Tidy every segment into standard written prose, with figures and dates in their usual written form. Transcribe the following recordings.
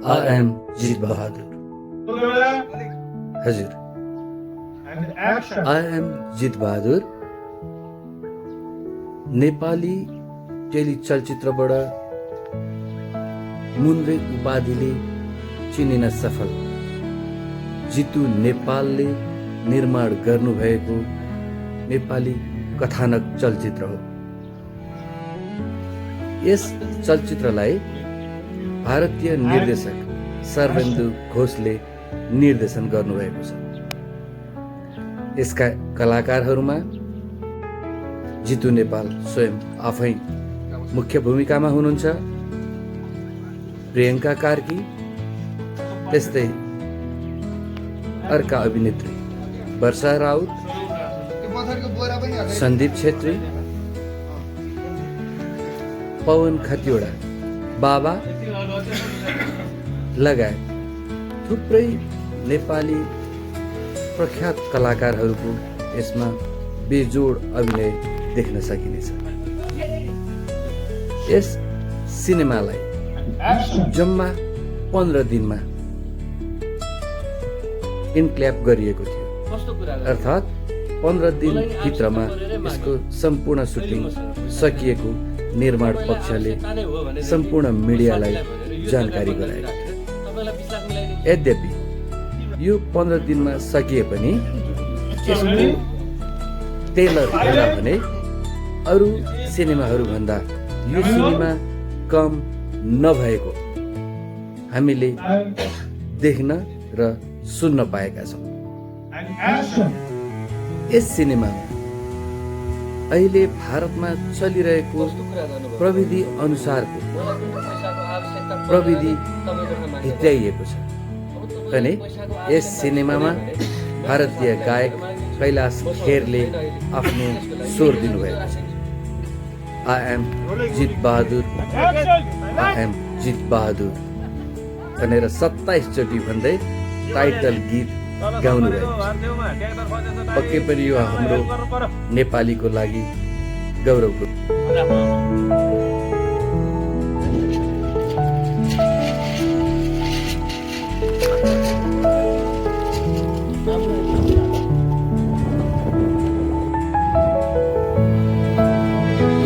I am Jeet Bahadur. हजुर, And action. I am Jeet Bahadur. Nepali tele चलचित्रबाट मुन्द्रे उपाधिले चिनिन सफल जितु नेपालले निर्माण गर्नुभएको नेपाली कथानक चलचित्र हो। यस चलचित्रलाई भारतीय निर्देशक सर्वेन्दु घोषले निर्देशन गर्नुभएको छ। यसका कलाकारहरूमा जितु नेपाल स्वयं आफै मुख्य भूमिकामा हुनुहुन्छ, प्रियङ्का कार्की, त्यस्तै अर्का अभिनेत्री वर्षा राउत, सन्दीप छेत्री, पवन खतिवडा, बाबा लगायत थुप्रै नेपाली प्रख्यात कलाकारहरूको यसमा बेजोड अभिनय देख्न सकिनेछ। यस सिनेमालाई जम्मा 15 दिनमा इनक्ल्याप गरिएको थियो, अर्थात् 15 दिन भित्रमा यसको सम्पूर्ण सुटिङ सकिएको निर्माण पक्षले सम्पूर्ण मिडियालाई जानकारी गराएको थियो। यद्यपि यो 15 दिनमा सकिए पनि यसको टेलर हेर्दा भने अरू सिनेमाहरूभन्दा यो सिनेमा कम नभएको हामीले देख्न र सुन्न पाएका छौँ। यस सिनेमामा अहिले भारतमा चलिरहेको प्रविधि अनुसारको प्रविधि भित्र्याइएको छ भने यस सिनेमामा भारतीय गायक कैलाश खेरले आफ्नो स्वर दिनुभएको छ। आई एम जित बहादुर, आई एम जित बहादुर भनेर 27 चोटि भन्दै टाइटल गीत गाउनु भएको छ। पक्कै पनि यो हाम्रो नेपालीको लागि गौरवको।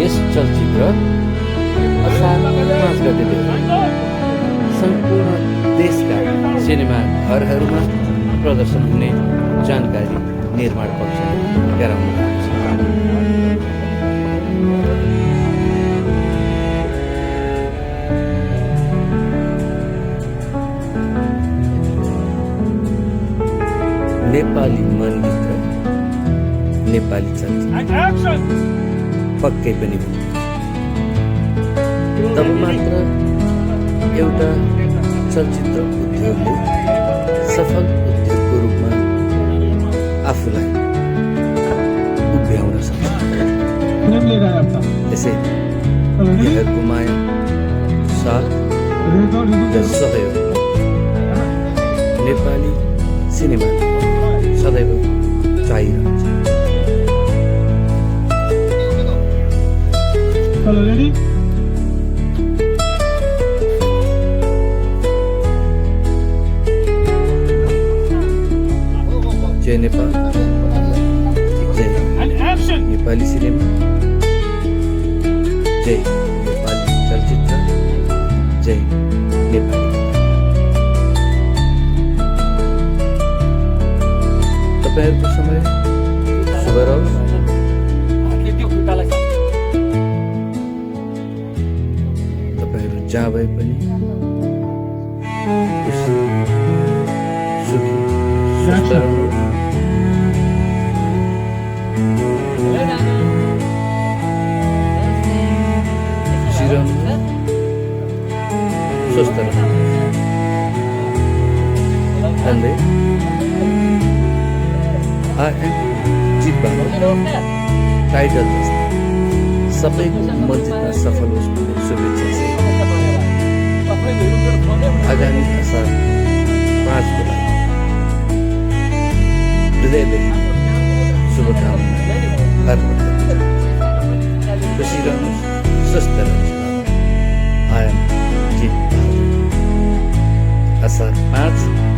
यस चलचित्र असार 5 गतेदेखि सम्पूर्ण देशका सिनेमा घरहरूमा प्रदर्शन हुने जानकारी निर्माण पक्षले गराउनु भएको छ। नेपाली मनभित्र नेपाली चलचित्र पक्कै पनि हुन्छ, तब मात्र एउटा चलचित्र उद्योगले सफल उद्योगको रूपमा आफूलाई उभ्याउन सक्छ। त्यसैले यहाँहरूको माया, साथ र सहयोग नेपाली सिनेमा सदैव चाहिरहन्छ। Hello, ready? जय नेपाल, जय नेपाली सिनेमा, जय नेपाली चलचित्र, जय नेपाली। तपाईँहरूको समय शुभ रहोस्। तपाईँहरू जहाँ भए पनि खुसी, सुखी, स्वस्थ रहनु। खुसी रहनु, स्वस्थ रहनु भन्दै आई एम जित बहादुर टाइटल जस्तै सबैको मन जित्न सफल होस् भन्ने शुभेच्छा छ। आगामी असार 5 को लागि हृदयदेखि शुभकामना अर्पण गर्दछु। खुसी रहनुहोस्, स्वस्थ रहनुहोस्। आई एम जित बहादुर। असार 5